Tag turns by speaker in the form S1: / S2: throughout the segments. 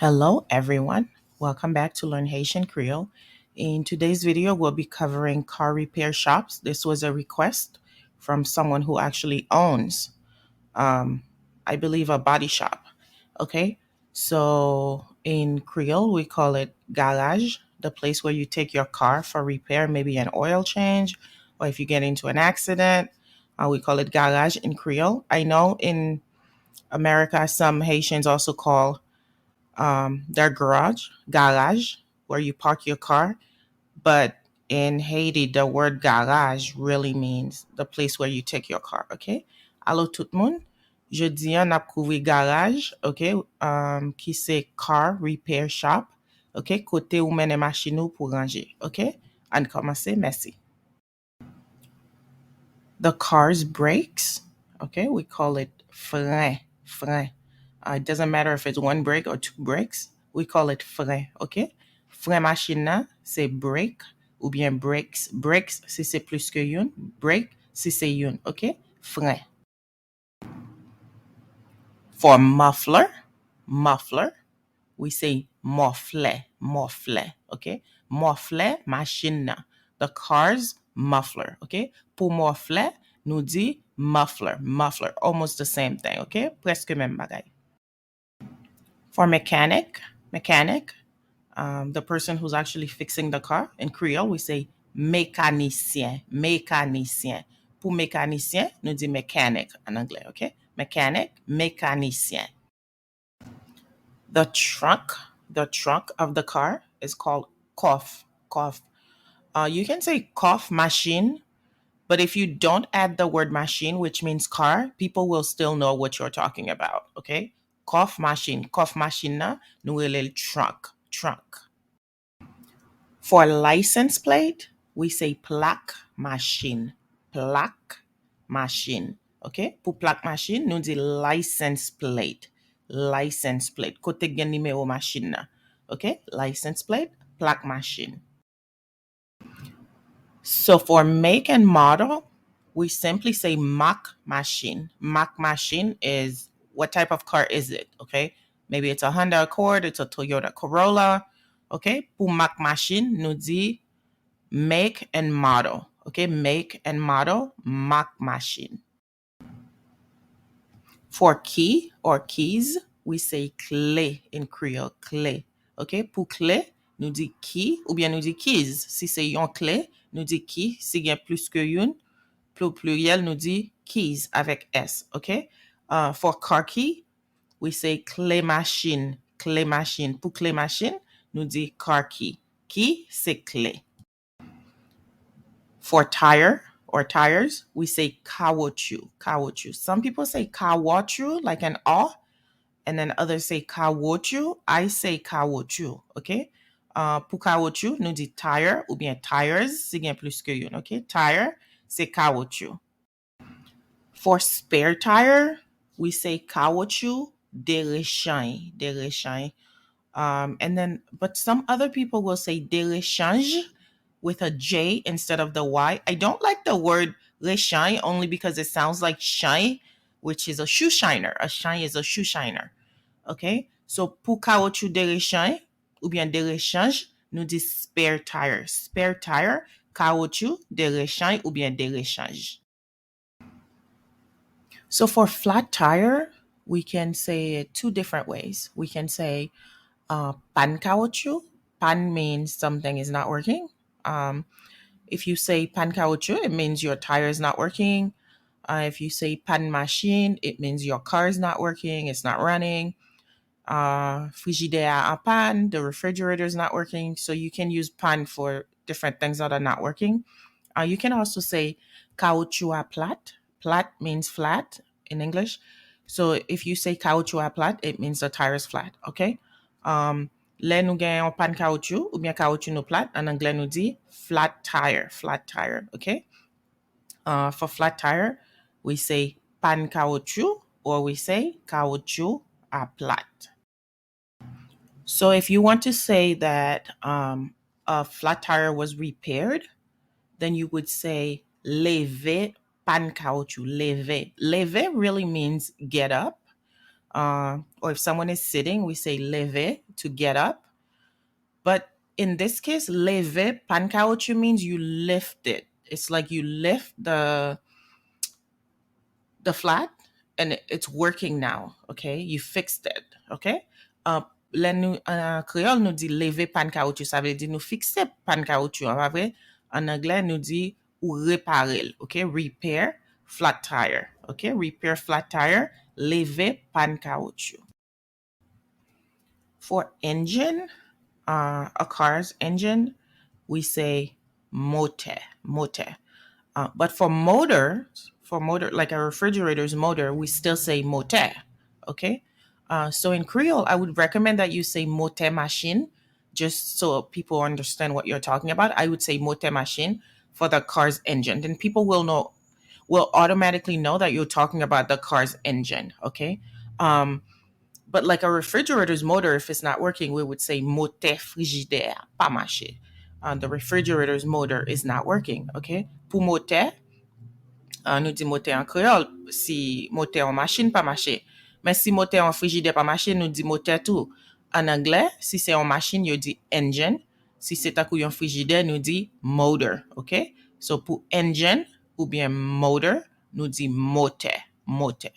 S1: Hello, everyone. Welcome back to Learn Haitian Creole. In today's video, we'll be covering car repair shops. This was a request from someone who actually owns, um, I believe, a body shop. Okay, so in Creole, we call it Garaj, the place where you take your car for repair, maybe an oil change, or if you get into an accident, we call it Garage in Creole. I know in America, some Haitians also call their garage, where you park your car. But in Haiti, the word garage really means the place where you take your car. Okay. Allô tout le monde. Jeudi, on a couvert garage. Okay. Qui c'est car repair shop. Okay. Côté où mène machine ou pour ranger. Okay. On commence. Merci. The car's brakes. Okay. We call it frein. Frein. It doesn't matter if it's one brake or two brakes. We call it frein, OK? Frein machine là, c'est brake ou bien brakes. Brakes, si c'est plus que une. Brake, si c'est une, OK? Frein. For muffler, we say muffler, OK? Muffler, machine là. The car's muffler, OK? Pour muffler, nous dit muffler. Almost the same thing, OK? Presque même bagay. For mechanic, the person who's actually fixing the car. In Creole, we say mécanicien. Pour mécanicien, nous dit mechanic en anglais, OK? Mechanic, mécanicien. The trunk of the car is called coffre. You can say coffre machine, but if you don't add the word machine, which means car, people will still know what you're talking about, okay? Coffre machine na, nous relève trunk. For license plate, we say plaque machine, okay? Pour plaque machine, nous dit license plate. Kote gen numéro machine na, okay? License plate, plaque machine. So for make and model, we simply say Mac machine. Mac machine is what type of car is it? Okay. Maybe it's a Honda Accord, it's a Toyota Corolla. Okay. Pour Mac machine, nous dit make and model. Okay. Make and model, Mac machine. For key or keys, we say clé in Creole, clé. OK? Pour clé, nous dit key ou bien nous dit keys. Si c'est yon clé, nous dit key. Si y a plus que une, pour pluriel, nous dit keys avec S. OK? For car key, we say clé machine. Pour clé machine, nous dit car key. Key, c'est clé. For tire or tires, we say caoutchouc. Some people say caoutchouc like an O, and then others say caoutchouc. I say caoutchouc, okay? Pour caoutchouc, nous dit tire ou bien tires, c'est bien plus que une, okay? Tire, c'est caoutchouc. For spare tire, we say caoutchouc de rechange. But some other people will say de rechange with a J instead of the Y. I don't like the word rechange only because it sounds like shine, which is a shoe shiner. A shine is a shoe shiner. Okay? So, pour caoutchouc de rechange ou bien de rechange, nous dit spare tire. Spare tire, caoutchouc de rechange ou bien de rechange. So, for flat tire, we can say it two different ways. We can say pan caoutchouc. Pan means something is not working. If you say pan caoutchouc, it means your tire is not working. If you say pan machine, it means your car is not working, it's not running. Frigidaire en pan, the refrigerator is not working. So you can use pan for different things that are not working. You can also say caoutchouc à plat. Plat means flat in English. So if you say caoutchouc à plat, it means the tire is flat, okay? Là, nous gagnons un pan caoutchouc ou bien caoutchouc nous plat. En anglais, nous dit flat tire, okay? For flat tire, we say pan caoutchouc or we say caoutchouc à plat. So if you want to say that a flat tire was repaired, then you would say lever pan caoutchouc, lever. Lever really means get up. Or if someone is sitting, we say lever to get up. But in this case, lever pankauchu means you lift it. It's like you lift the flat and it's working now. Okay, you fixed it. Okay. Uh, Creole nous dit lever pan caoutchouc, ça veut dire nous fixer pan caoutchouc. En vrai, en anglais, nous dit ou réparer. Okay, repair flat tire. Okay, repair flat tire, lever pan caoutchouc. For engine, a car's engine, we say mote, mote. But for motor, like a refrigerator's motor, we still say moteur. Okay. So in Creole, I would recommend that you say moteur machine, just so people understand what you're talking about. I would say moteur machine for the car's engine. Then people will automatically know that you're talking about the car's engine. Okay. Um, but like a refrigerator's motor, if it's not working, we would say moteur frigidaire, pas marcher. The refrigerator's motor is not working. Okay. Pour moteur, nous dit moteur en créole, si moteur en machine pas marcher. Mais si moteur en frigidaire pas marcher, nous dit moteur tout. En anglais, si c'est en machine, you dit engine. Si c'est à coup en frigidaire, nous dit motor. OK? So pour engine ou bien motor, nous dit moteur. Moteur.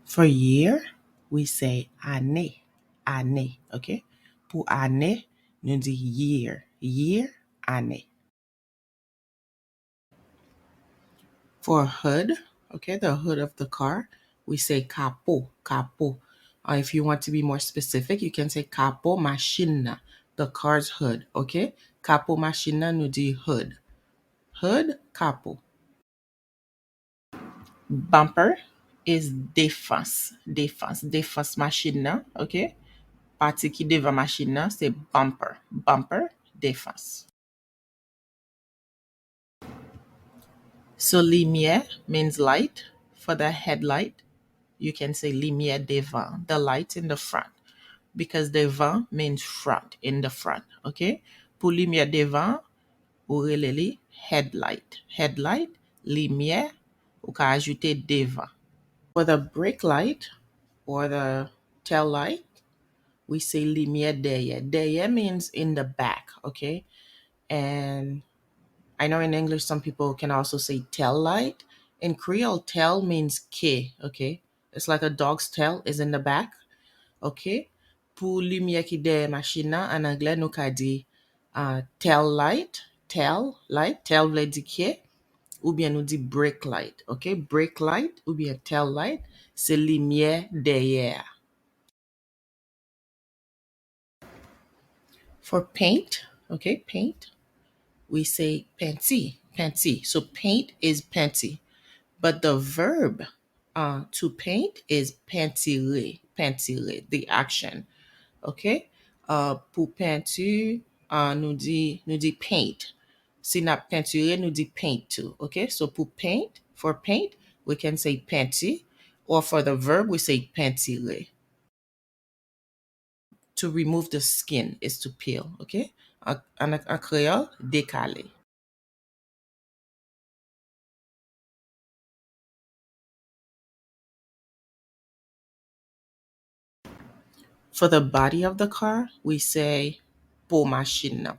S1: For year, we say année. Année. OK? Pour année, nous dit year. Year, année. For hood, okay, the hood of the car, we say capot, capot. If you want to be more specific, you can say capot machina, the car's hood, okay? Capot machina nous dit hood. Hood, capot. Bumper is défense, défense, défense machina, okay? Parti qui devant machina, c'est bumper, bumper, défense. So lumière means light. For the headlight, you can say lumière devant, the light in the front, because devant means front, in the front. Okay? Pour lumière devant, ou releli headlight. Headlight, lumière, ou ka ajouter devant. For the brake light or the tail light, we say lumière derrière. Derrière means in the back. Okay? And I know in English some people can also say tail light. In Creole, tail means quai, okay? It's like a dog's tail is in the back, okay? Pour lumière qui derrière machine nan, en anglais nou ka di tail light, tail vle di quai, ou bien nou di brake light, okay? Brake light ou bien tail light, c'est lumière derrière. For paint, okay, paint, we say penti, penti. So paint is penti. But the verb to paint is peintiller, peintiller, the action. Okay? Pour peinture, nous dit paint. Si n'a peinturer, nous dit paint too. Okay? So pour paint, for paint, we can say peinti, or for the verb, we say peintiller. To remove the skin is to peel. Okay? En créole, décaler. For the body of the car, we say po machina,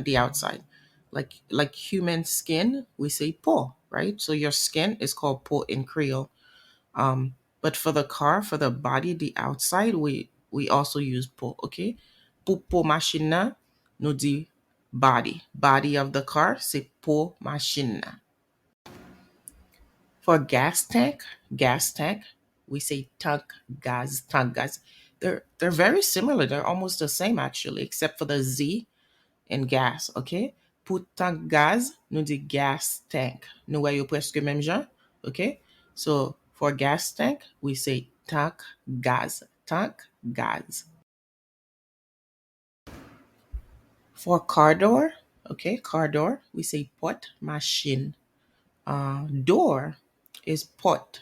S1: the outside. Like human skin, we say po, right? So your skin is called po in Creole. But for the car, for the body, the outside, we also use po, okay? Po machina, no di body. Body of the car, c'est po machina. For gas tank, we say tank gas, tank gas. They're very similar. They're almost the same actually, except for the Z in gas. Okay, pour tank gaz, nous dit gas tank. Nous voyons presque même genre. Okay, so for gas tank, we say tank gas, tank gas. For car door, okay, car door, we say porte machine. Door is porte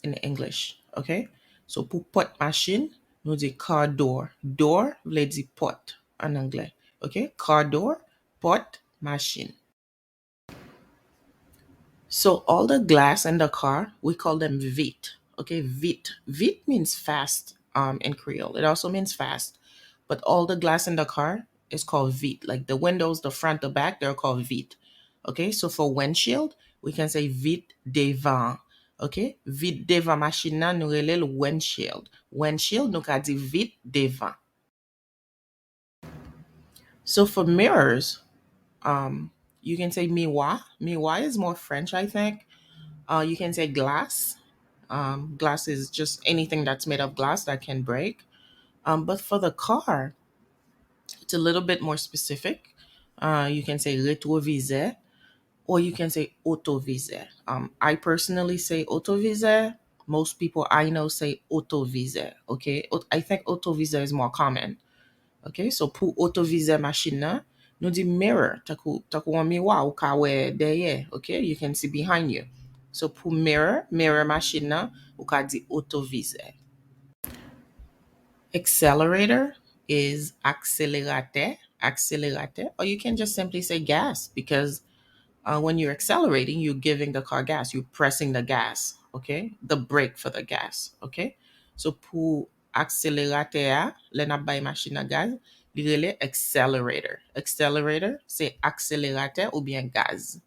S1: in English, okay? So pour porte machine, nous dit car door. Door vle di porte en anglais, okay? Car door, porte machine. So all the glass in the car, we call them vite. Okay, vite. Vite means fast in Creole. It also means fast. But all the glass in the car is called vite. Like the windows, the front, the back, they're called vite. Okay, so for windshield, we can say vite devant. Okay, vite devant machine nan nou rele l windshield. Windshield nou ka di vite devant. So for mirrors, you can say miroir. Miroir is more French, I think. You can say glass. Glass is just anything that's made of glass that can break. But for the car, it's a little bit more specific. You can say retroviseur or you can say autoviseur. I personally say autoviseur. Most people I know say autoviseur. Okay, I think autoviseur is more common. Okay, so pour autoviseur machine nan, nou di mirror. Takou an miwa ou ka we derrière. Okay, you can see behind you. So pour mirror machine nan, ou ka di autoviseur. Accelerator is accelerator, or you can just simply say gas because when you're accelerating, you're giving the car gas, you're pressing the gas, okay? The brake for the gas, okay? So pour accelerator, le nap bay machine a gaz, li rele accelerator. Accelerator, c'est accélérateur ou bien gaz.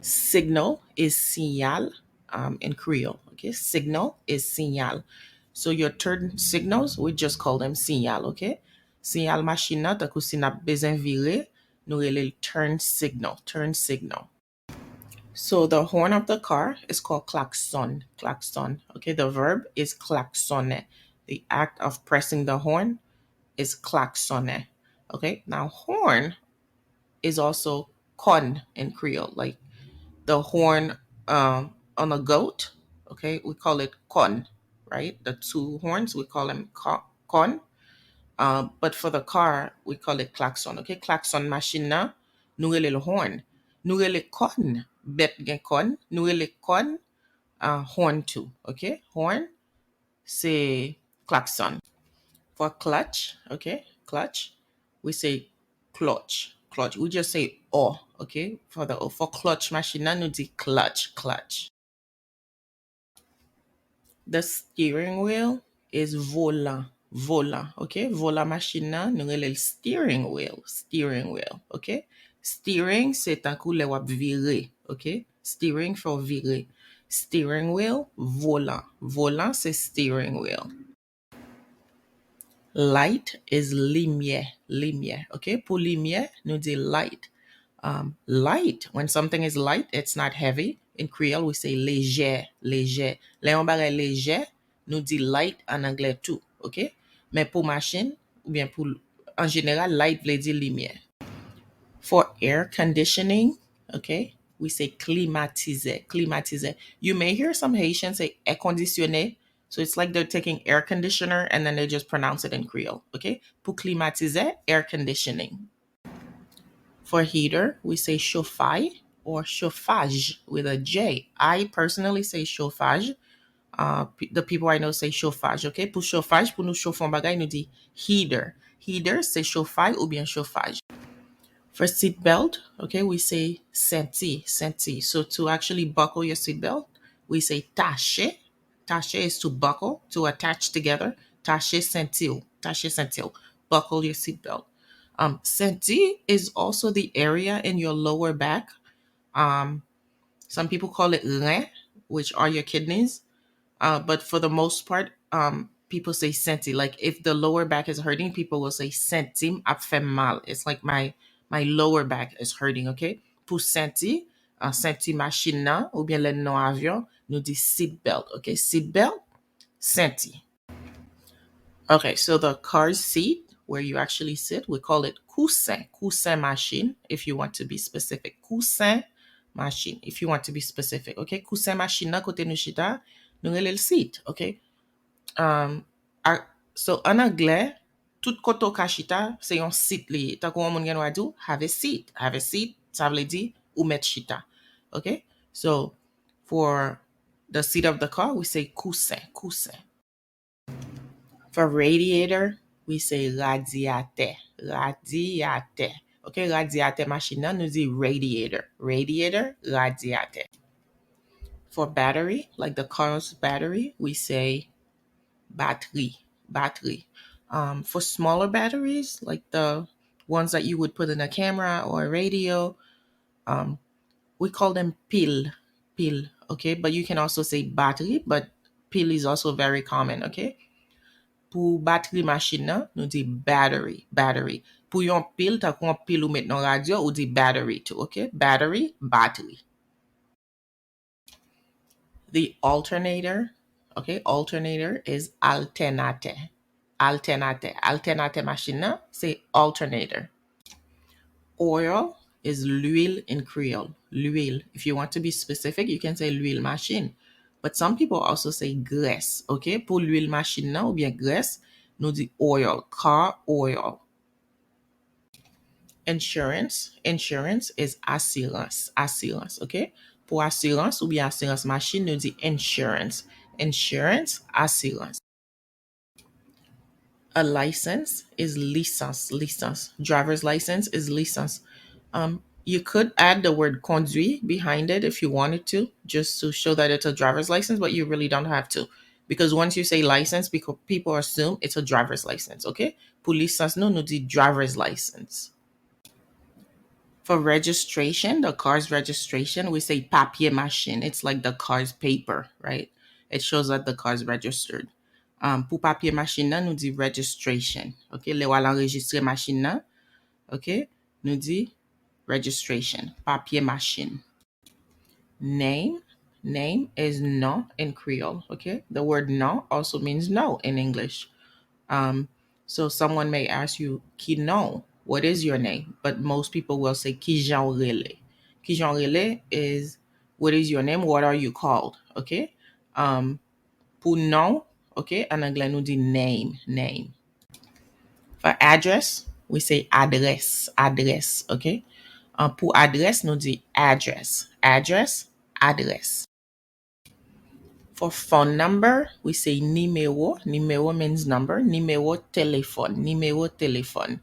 S1: Signal is signal in Creole. Okay, signal is signal. So your turn signals, we just call them signal. Okay, signal machine nan takou si nap bezen vire, nou rele turn signal. Turn signal. So the horn of the car is called klaxon. Klaxon. Okay, the verb is klaxonner. The act of pressing the horn is klaxonner. Okay, now horn is also con in Creole, like the horn on a goat. Okay, we call it con, right? The two horns, we call them con. But for the car, we call it klaxon. Okay, klaxon machine na, nou rele le horn. Nou rele con, bet gen con. Nou rele con, horn too. Okay, horn, c'est klaxon. For clutch, okay, clutch, we say clutch. Clutch. We just say oh, okay? For clutch machine, nou di clutch. The steering wheel is volant, okay? Volant machine nan, nou rele steering wheel, okay? Steering, c'est tankou le wap vire, okay? Steering for vire. Steering wheel, volant. Volant, c'est steering wheel. Light is lumière, okay? Pour lumière, nous dit light. Light, when something is light, it's not heavy. In Creole, we say léger. Le yon bagay léger, nous dit light en anglais too, okay? Mais pour machine, ou bien pour, en général, light vle di lumière. For air conditioning, okay, we say climatiser. You may hear some Haitians say air conditionné. So it's like they're taking air conditioner and then they just pronounce it in Creole, okay? Pour climatiser, air conditioning. For heater, we say chauffaille or chauffage with a J. I personally say chauffage. The people I know say chauffage, okay? Pour chauffage, pour nous chauffons bagay, nous dit heater. Heater, c'est chauffaille ou bien chauffage. For seatbelt, okay, we say senti. So to actually buckle your seatbelt, we say tache. Tache is to buckle, to attach together. Tache sentil. Buckle your seatbelt. Senti is also the area in your lower back. Some people call it rein, which are your kidneys. But for the most part, people say senti. Like if the lower back is hurting, people will say senti ap fait mal. It's like my lower back is hurting, okay? Pour senti, senti machine nan, ou bien le non avion, nous dit seatbelt, okay? Seatbelt, senti. Okay, so the car seat where you actually sit, we call it coussin machine, if you want to be specific. Coussin machine, if you want to be specific, okay? Coussin machine nan kote nou chita, nou rele l seat, okay? So en anglais, tout koto kashita, se yon sit li. Tako moun gen wadu, have a seat. Have a seat, sa vle di, ou met chita. Okay? So, for the seat of the car, we say coussin. For radiator, we say radiator. Okay, radiator machine nan nou di radiator. Radiator, radiator. For battery, like the car's battery, we say battery, battery. For smaller batteries, like the ones that you would put in a camera or a radio, um, we call them pile, pile. Okay, but you can also say battery, but pile is also very common. Okay, pour battery machine nan, nou di battery, battery. Pour yon pile, ta kon pile ou met nan radio, ou di battery too. Okay, battery, battery. The alternator, okay, alternator is alternator. Alternator. Alternator machine nan, say alternator. Oil is l'huile in Creole. L'huile. If you want to be specific, you can say l'huile machine. But some people also say graisse. Okay, pour l'huile machine nan ou bien graisse, nous dit oil, car oil. Insurance. Insurance is assurance. Assurance. Okay, pour assurance ou bien assurance machine, nous dit insurance. Insurance, assurance. A license is licence. Licence. Driver's license is licence. You could add the word conduit behind it if you wanted to, just to show that it's a driver's license, but you really don't have to. Because once you say license, because people assume it's a driver's license, okay? Pour licence, no, the driver's license. For registration, the car's registration, we say papier machine. It's like the car's paper, right? It shows that the car's registered. Pour papier machine nan, nou di registration. Okay, le wala enregistre machine nan, okay, nou di registration. Papier machine. Name. Name is no in Creole, okay? The word no also means no in English. So someone may ask you, ki no, what is your name? But most people will say, ki jan rele. Ki jan rele is, what is your name? What are you called? Okay? Pour no, okay, en anglais nous dit name, name. For address, we say adresse, adresse, okay? Pour adresse, nous dit address, address, adresse. For phone number, we say numéro. Numéro means number. Numéro téléphone. Numéro téléphone.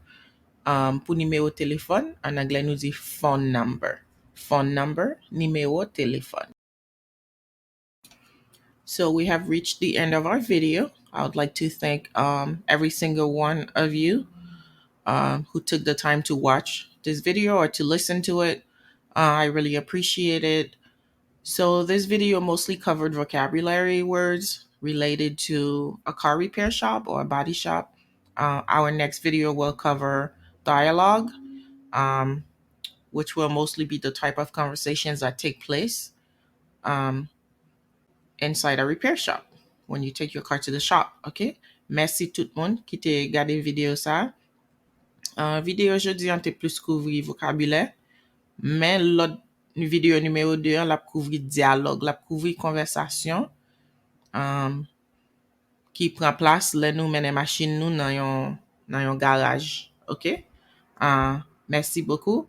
S1: Pour numéro téléphone, en anglais nous dit phone number. Phone number, numéro téléphone. So we have reached the end of our video. I would like to thank every single one of you who took the time to watch this video or to listen to it. I really appreciate it. So this video mostly covered vocabulary words related to a car repair shop or a body shop. Our next video will cover dialogue, which will mostly be the type of conversations that take place inside a repair shop when you take your car to the shop. Okay? Merci tout le monde qui te gade video sa. Video aujourd'hui on te plus couvri vocabulaire, mais l'autre vidéo numéro 2 on l'a couvri dialogue, l'a couvri conversation qui prend place là nous mène machine nous dans yon garage. OK? Merci beaucoup.